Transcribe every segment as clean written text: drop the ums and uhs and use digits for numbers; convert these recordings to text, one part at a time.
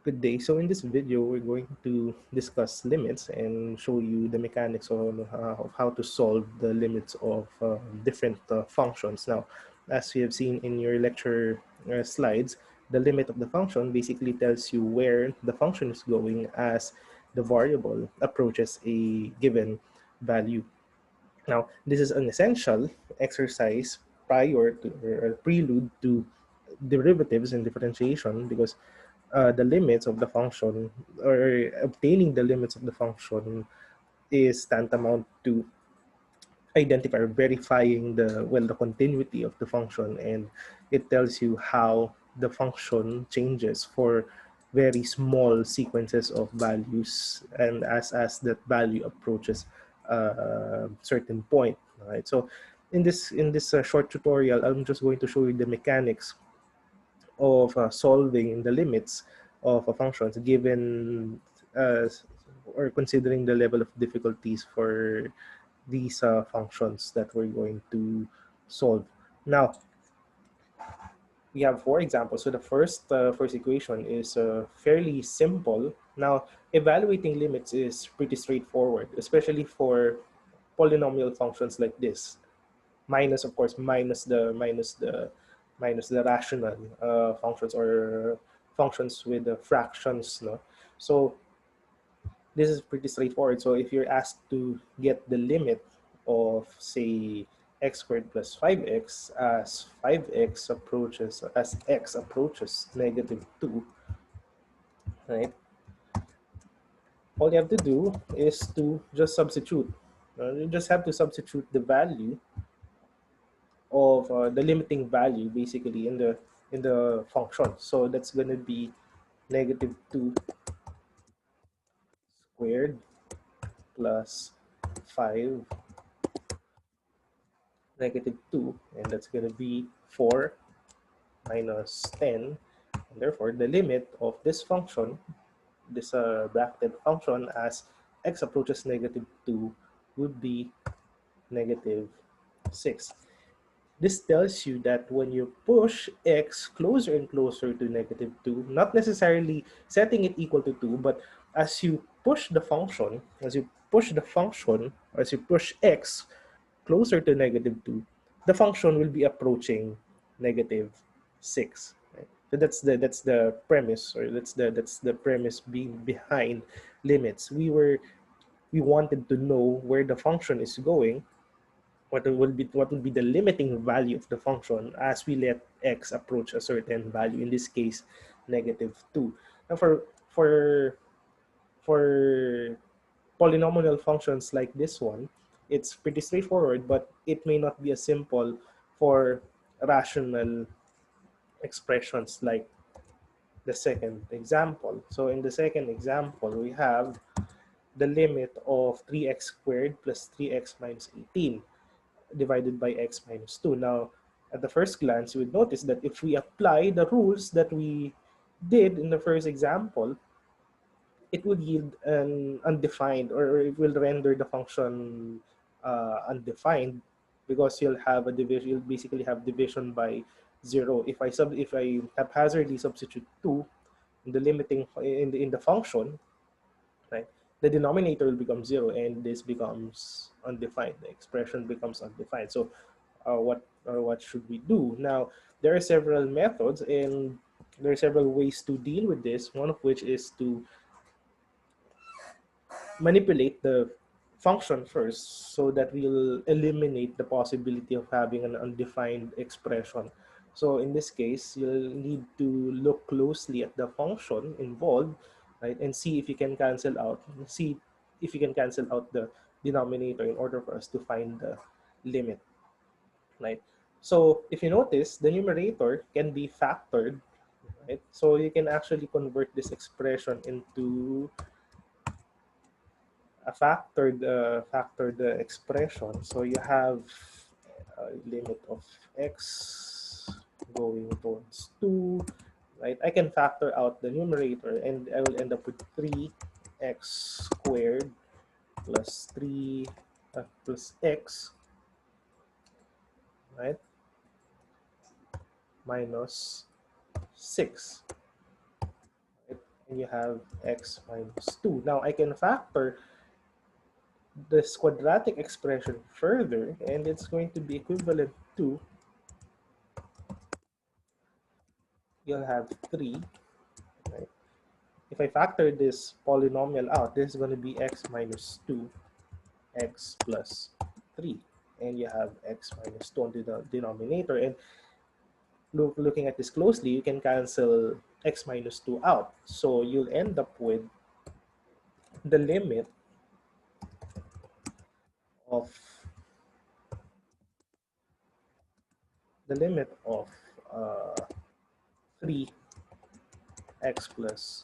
Good day. So in this video, we're going to discuss limits and show you the mechanics of how to solve the limits of different functions. Now, as you have seen in your lecture slides, the limit of the function basically tells you where the function is going as the variable approaches a given value. Now, this is an essential exercise prior to or prelude to derivatives and differentiation because the limits of the function or obtaining the limits of the function is tantamount to identify or verifying the continuity of the function, and it tells you how the function changes for very small sequences of values and as that value approaches a certain point, right? So in this short tutorial, I'm just going to show you the mechanics of solving the limits of a functions given uh, or considering the level of difficulties for these functions that we're going to solve. Now, we have four examples. So the first equation is fairly simple. Now, evaluating limits is pretty straightforward, especially for polynomial functions like this. Minus, of course, minus the rational functions or functions with the fractions. No, so this is pretty straightforward. So if you're asked to get the limit of, say, x squared plus 5x as 5x approaches as x approaches -2, right? All you have to do is to just substitute. You just have to substitute the value of the limiting value basically in the function. So that's going to be -2 squared plus 5 -2, and that's going to be 4 minus 10. And therefore, the limit of this function, this bracketed function, as x approaches -2 would be -6. This tells you that when you push x closer and closer to -2, not necessarily setting it equal to 2, but as you push the function, as you push x closer to -2, the function will be approaching -6. Right? So that's the premise, or that's the premise being behind limits. We wanted to know where the function is going, what will be the limiting value of the function as we let x approach a certain value, in this case -2. Now for polynomial functions like this one, it's pretty straightforward, but it may not be as simple for rational expressions like the second example. So in the second example, we have the limit of 3x squared plus 3x minus 18 divided by x minus 2. Now, at the first glance, you would notice that if we apply the rules that we did in the first example, it would yield an undefined, or it will render the function undefined, because you'll have a division. You'll basically have division by 0. If I haphazardly substitute 2 in the limiting in the function, right, the denominator will become 0, and this becomes undefined. The expression becomes undefined. So what should we do now? There are several methods, and there are several ways to deal with this, one of which is to manipulate the function first, so that we'll eliminate the possibility of having an undefined expression. So in this case, you'll need to look closely at the function involved, right, and see if you can cancel out the denominator in order for us to find the limit, right? So if you notice, the numerator can be factored, right? So you can actually convert this expression into a factored expression. So you have a limit of x going towards 2, right? I can factor out the numerator, and I will end up with 3x squared plus 3 plus x, right, minus 6. Right? and you have x minus 2. Now I can factor this quadratic expression further, and it's going to be equivalent to, you'll have 3, right? If I factor this polynomial out, this is going to be x minus 2, x plus 3. And you have x minus 2 on the denominator. And looking at this closely, you can cancel x minus 2 out. So you'll end up with the limit of uh, 3x plus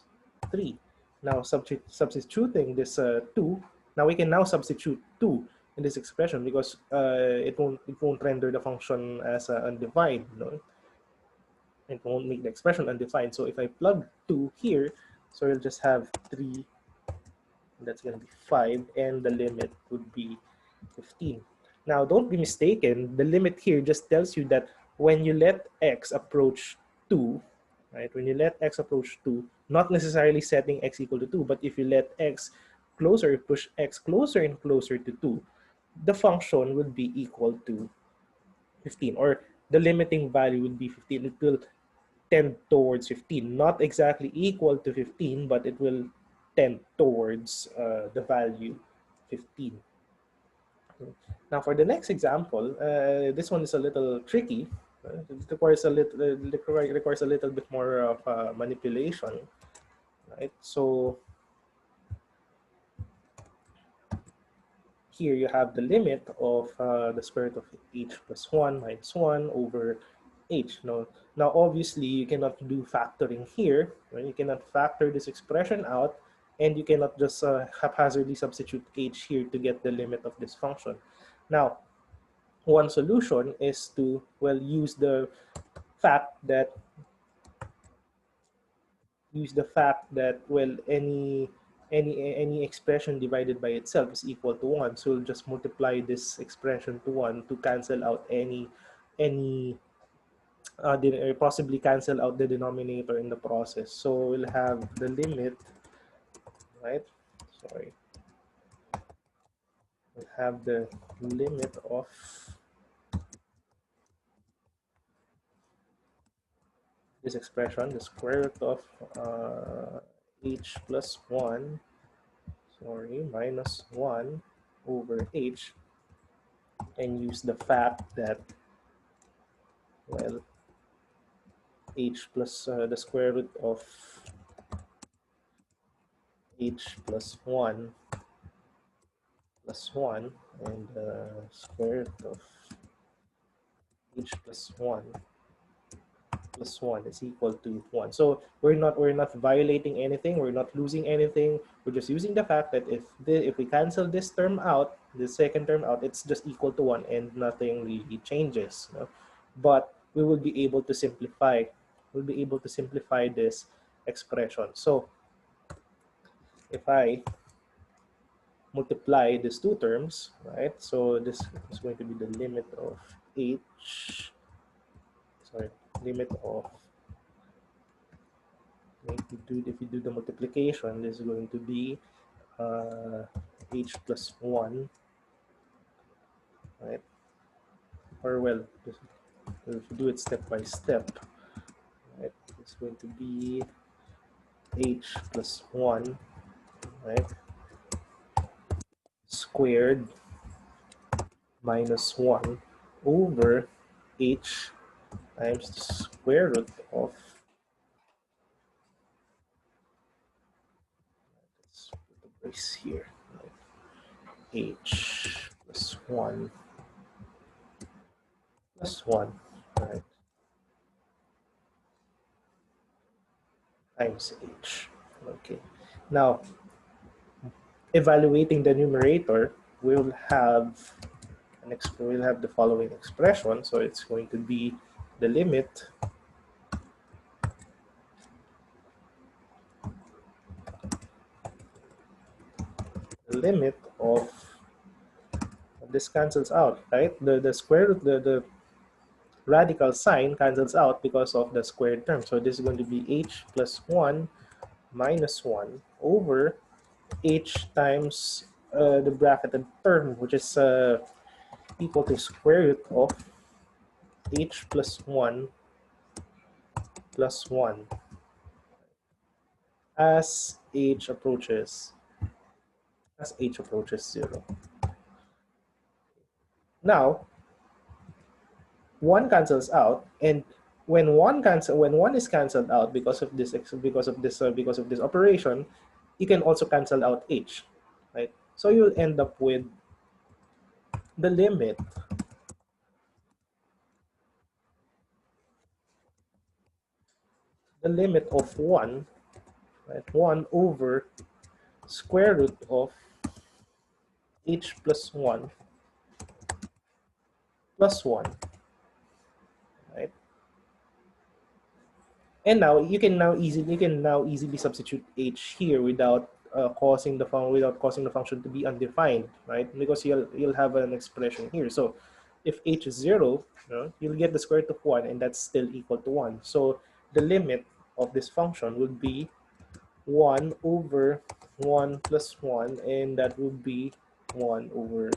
3. Now substituting this 2, now we can now substitute 2 in this expression because it won't render the function as undefined. No? It won't make the expression undefined. So if I plug 2 here, so you'll just have 3, that's going to be 5, and the limit would be 15. Now, don't be mistaken. The limit here just tells you that when you let x approach 2, right? When you let x approach 2, not necessarily setting x equal to 2, but if you let x closer, push x closer and closer to 2, the function would be equal to 15, or the limiting value would be 15. It will tend towards 15, not exactly equal to 15, but it will tend towards the value 15. Now, for the next example, this one is a little tricky. It requires a little bit more of manipulation, right? So here you have the limit of the square root of h plus 1 minus 1 over h. Now, obviously, you cannot do factoring here. Right? You cannot factor this expression out, and you cannot just haphazardly substitute h here to get the limit of this function. Now, one solution is to, well, use the fact that well, any expression divided by itself is equal to 1. So we'll just multiply this expression to 1 to cancel out any possibly cancel out the denominator in the process. So we'll have the limit, right? Sorry. We'll have the limit of this expression, the square root of h plus 1, sorry, minus 1 over h, and use the fact that, well, h plus the square root of h plus 1 plus 1 and square root of h plus 1 plus 1 is equal to 1. So we're not violating anything, we're not losing anything. We're just using the fact that if we cancel this term out, the second term out, it's just equal to 1 and nothing really changes. But we will be able to simplify. We'll be able to simplify this expression. So if I multiply these two terms, right? So this is going to be the limit of h, sorry, limit of, if you do the multiplication, this is going to be h plus 1, right? Or, well, if you do it step by step, right? It's going to be h plus 1, right? Squared minus 1 over h times the square root of, let's put the brace here, right? H plus 1 plus 1, right, times h. Okay. Now, evaluating the numerator, we'll have the following expression. So it's going to be the limit of this cancels out, right? The square root, the radical sign cancels out because of the squared term. So this is going to be h plus 1 minus 1 over h times the bracketed term, which is equal to square root of h plus 1 plus 1 as h approaches 0. Now, one cancels out, and when one is canceled out because of this operation, you can also cancel out h, right? So you'll end up with the limit of 1, right? 1 over square root of h plus 1 plus 1, right? And now you can now easily substitute h here without causing the function to be undefined, right? Because you'll have an expression here. So if h is 0, you'll get the square root of 1, and that's still equal to 1. So the limit of this function would be 1 over 1 plus 1, and that would be 1 over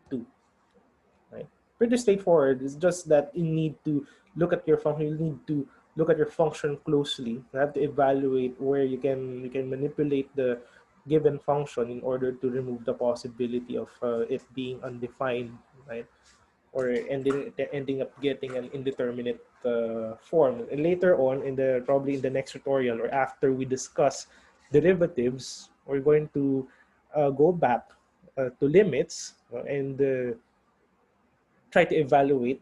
2. Right? Pretty straightforward. It's just that you need to look at your function. You need to look at your function closely. You have to evaluate where you can manipulate the given function in order to remove the possibility of it being undefined, right? Or ending up getting an indeterminate form. And later on, probably in the next tutorial or after we discuss derivatives, we're going to go back to limits and try to evaluate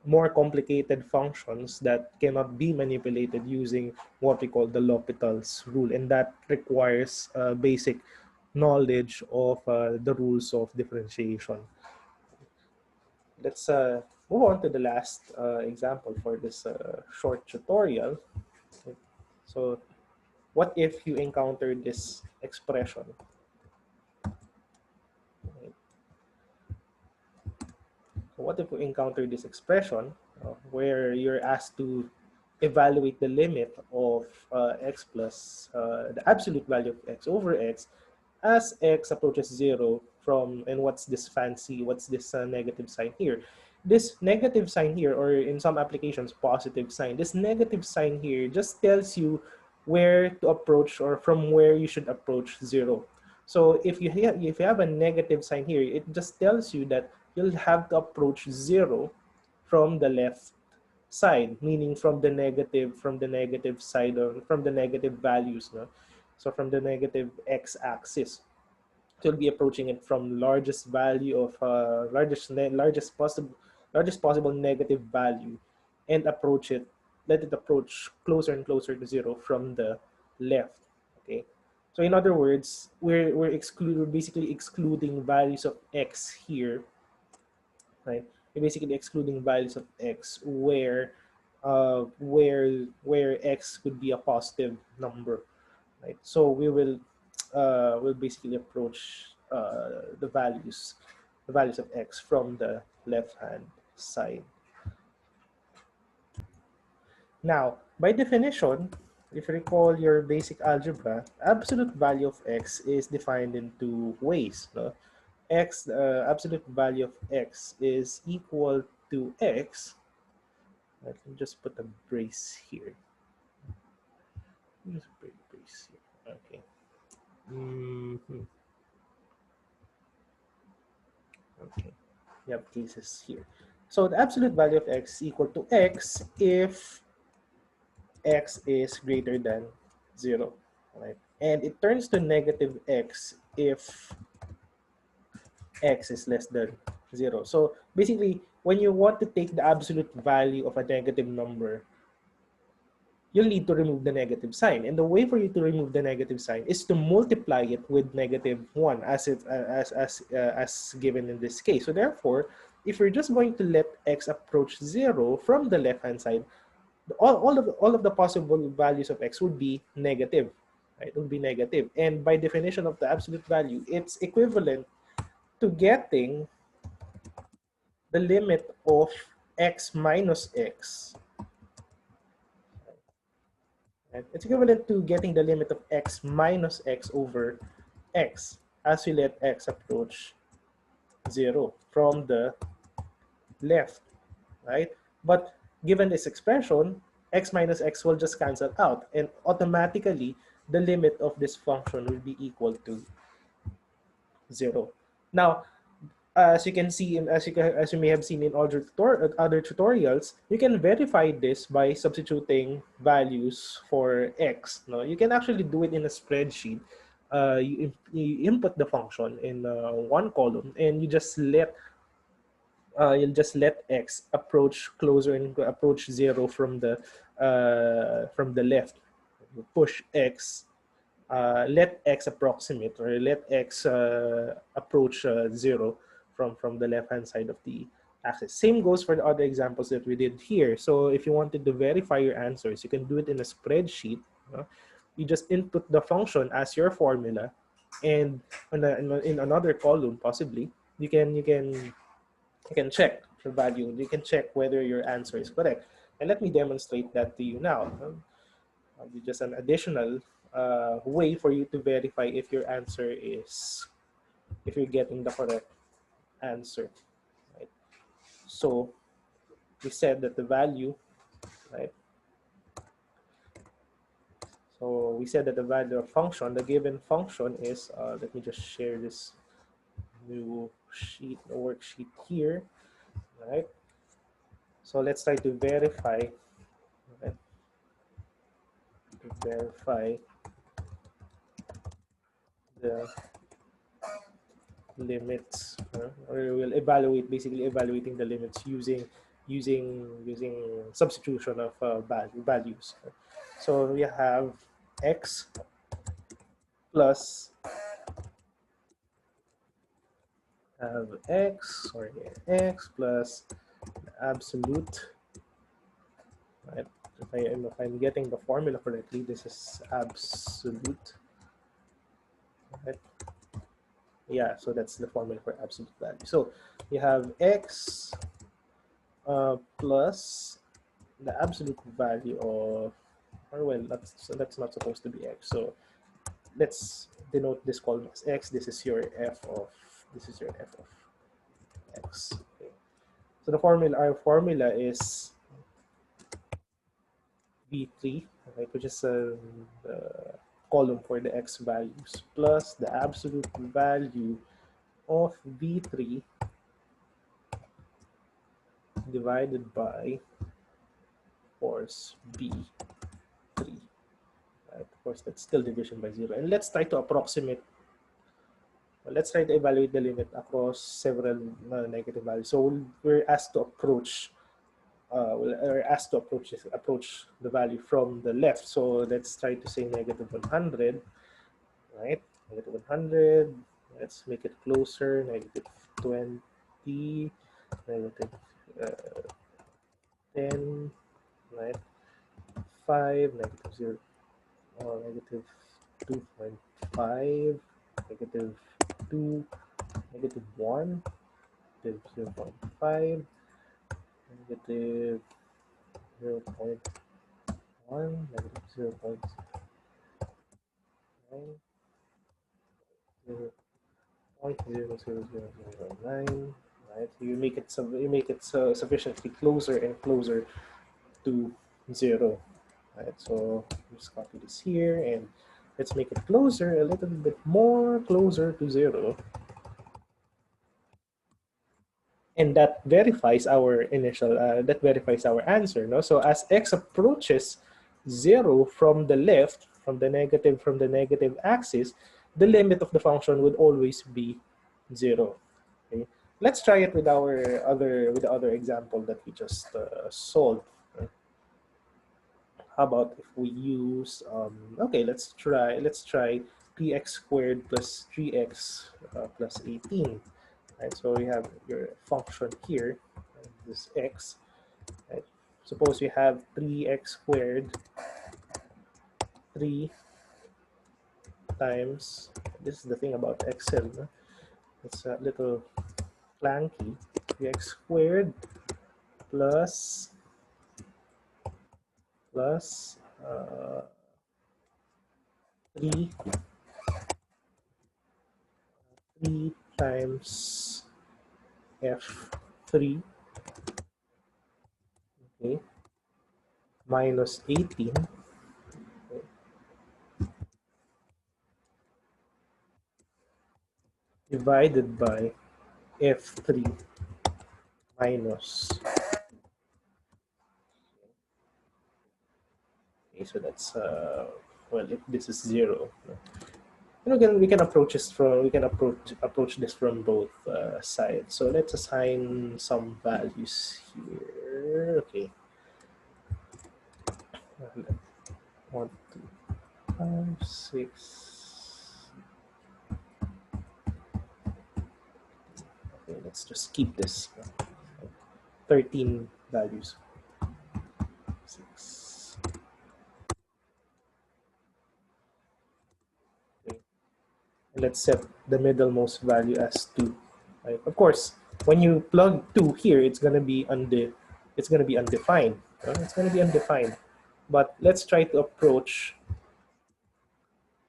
more complicated functions that cannot be manipulated using what we call the L'Hopital's rule, and that requires basic knowledge of the rules of differentiation. Let's move on to the last example for this short tutorial. So, what if you encounter this expression? What if we encounter this expression where you're asked to evaluate the limit of x plus the absolute value of x over x as x approaches 0 from, and what's this negative sign here? This negative sign here, or in some applications, positive sign, this negative sign here just tells you where to approach or from where you should approach 0. So if you have a negative sign here, it just tells you that you'll have to approach 0 from the left side, meaning from the negative side, or from the negative values, no? So from the negative x-axis. So you'll be approaching it from largest value of largest possible negative value, and let it approach closer and closer to 0 from the left. Okay. So in other words, we're basically excluding values of x here, right? We're basically excluding values of x where x could be a positive number, right? So we'll basically approach the values of x from the left hand side. Now, by definition, if you recall your basic algebra, absolute value of x is defined in two ways. No? Absolute value of x is equal to x. Let me just put a brace here. Just put a brace here. Okay. Okay. We have cases here. So the absolute value of x is equal to x if x is greater than 0. Right? And it turns to negative x if x is less than 0. So basically, when you want to take the absolute value of a negative number, you'll need to remove the negative sign. And the way for you to remove the negative sign is to multiply it with -1 as given in this case. So therefore, if you're just going to let x approach 0 from the left-hand side, all of the possible values of x would be negative, right? It would be negative. And by definition of the absolute value, it's equivalent to getting the limit of x minus x Right? It's equivalent to getting the limit of x minus x over x as we let x approach 0 from the left, right? But given this expression, x minus x will just cancel out, and automatically the limit of this function will be equal to 0. Now, as you can see, as you may have seen in other tutorials, you can verify this by substituting values for x. No, you can actually do it in a spreadsheet. You input the function in one column, and you'll just let x approach closer and approach 0 from the left. You push x, let x approximate, or let x approach 0 from the left hand side of the axis. Same goes for the other examples that we did here. So if you wanted to verify your answers, you can do it in a spreadsheet. You just input the function as your formula, and in another column possibly you can check the value. You can check whether your answer is correct. And let me demonstrate that to you now. Just an additional way for you to verify if your answer is, if you're getting the correct answer. Right? So we said that the value, right? So we said that the value of function, the given function is, let me just share this new sheet, worksheet here, right? So let's try to verify, right? To verify the limits, or we'll evaluate, basically evaluating the limits using substitution of values. So we have x plus x plus absolute, right? If I'm getting the formula correctly, this is absolute, right? Yeah, so that's the formula for absolute value. So you have x plus the absolute value of, or well, that's not supposed to be x. So let's denote this column as x. This is your f of x. Okay. So our formula is v3, right, which is the column for the x values, plus the absolute value of v3 divided by, of course, b3. Right? Of course, that's still division by 0. And let's try to approximate, let's try to evaluate the limit across several negative values. So we're asked to approach, approach the value from the left. So let's try to say negative 100, right? Negative 100. Let's make it closer. Negative 20, negative 10, right? 5, negative 0, or negative 2.5, negative 2, negative 1, negative 0.5, negative 0.1, negative 0.9, 0.00009, right? So you make it sufficiently closer and closer to 0, right? So just copy this here, and let's make it closer, a little bit more closer to 0. And that verifies our answer. No? So as x approaches 0 from the left, from the negative axis, the limit of the function would always be 0. Okay? Let's try it with the other example that we just solved. How about if we use, okay, let's try px squared plus 3x plus 18. Right, so we have your function here, this x. Right? Suppose we have 3x squared, 3 times, this is the thing about Excel, no? It's a little clunky. 3x squared plus plus 3 times f3, okay, minus 18, okay, divided by f3 minus, okay, so that's well, if this is 0, and again, we can approach this from both sides. So let's assign some values here. Okay, 1, 2, 5, 6. Okay, let's just keep this 13 values. 6. Okay. And let's set the middlemost value as 2. Right? Of course, when you plug 2 here, it's gonna be undefined. Right? It's gonna be undefined. But let's try to approach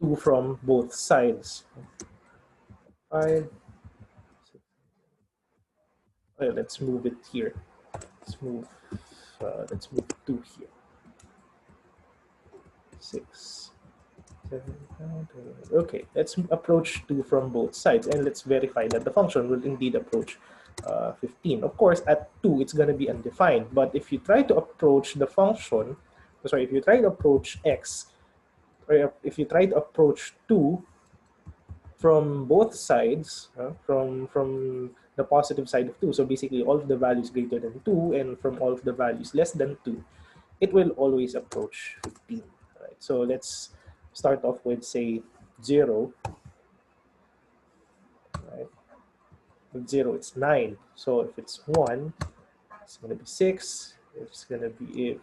2 from both sides. 5. Okay, let's move it here. Let's move 2 here. 6. 7. Okay, let's approach 2 from both sides, and let's verify that the function will indeed approach 15. Of course, at 2, it's going to be undefined. But if you try to approach the function, sorry, if you try to approach x, or if you try to approach 2 from both sides, from the positive side of 2, so basically all of the values greater than 2 and from all of the values less than 2, it will always approach 15. Right? So let's start off with, say, 0. Right? With 0, it's 9. So if it's 1, it's going to be 6. If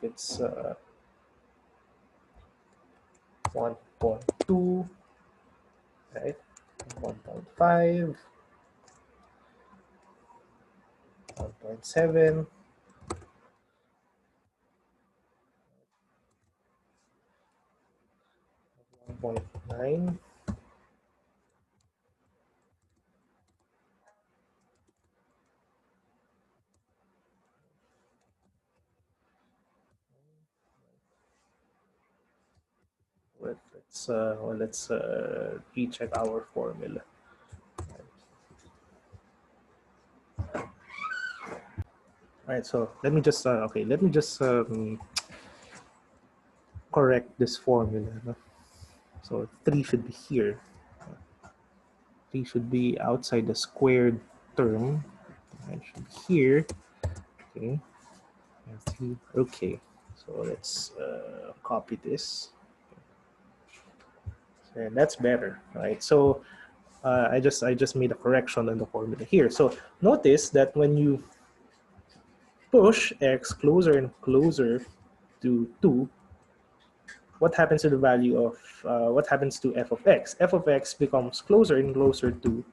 it's 1.2, right? 1.5, 1.7, 1.9, let's recheck our formula. All right, so let me just correct this formula. So 3 should be here. 3 should be outside the squared term. It should be here. Okay. And 3. Okay. So let's copy this. And that's better, right? So I just made a correction on the formula here. So notice that when you push x closer and closer to 2, what happens to the value of what happens to f of x? F of x becomes closer and closer to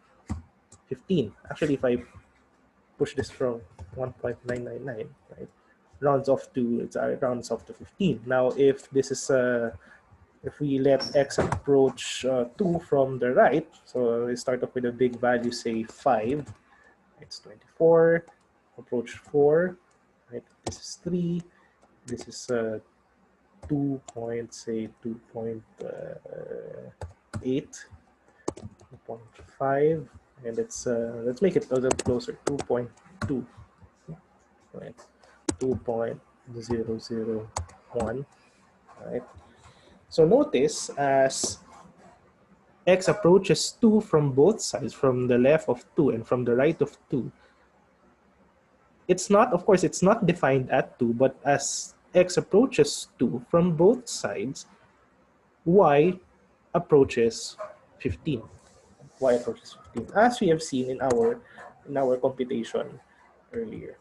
15. Actually, if I push this from 1.999, right, rounds off to rounds off to 15. Now, if this is if we let x approach 2 from the right, so we start off with a big value, say 5, it's 24, approach 4, right? This is 3, this is 2 point, say 2.8, 2.5, and let's make it a little closer, 2.2, right? 2.001, right? So notice as x approaches 2 from both sides, from the left of 2 and from the right of 2, it's not, of course, it's not defined at 2, but as x approaches 2 from both sides, y approaches 15. Y approaches 15, as we have seen in our computation earlier.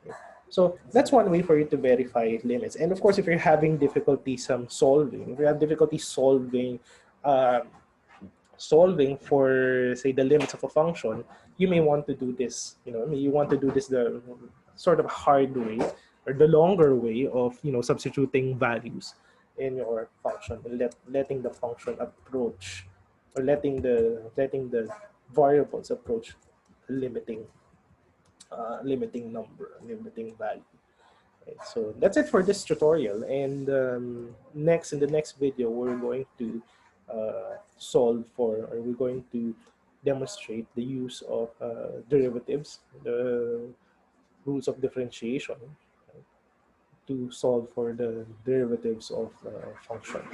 Okay. So that's one way for you to verify limits. And of course, if you're having difficulty solving, if you have difficulty solving for, say, the limits of a function, you may want to do this. You want to do this the sort of hard way or the longer way of substituting values in your function, and letting the function approach, or letting the variables approach a limiting number, limiting value. Right, so that's it for this tutorial. And next, in the next video, we're going to solve for, or we're going to demonstrate the use of derivatives, the rules of differentiation, to solve for the derivatives of functions.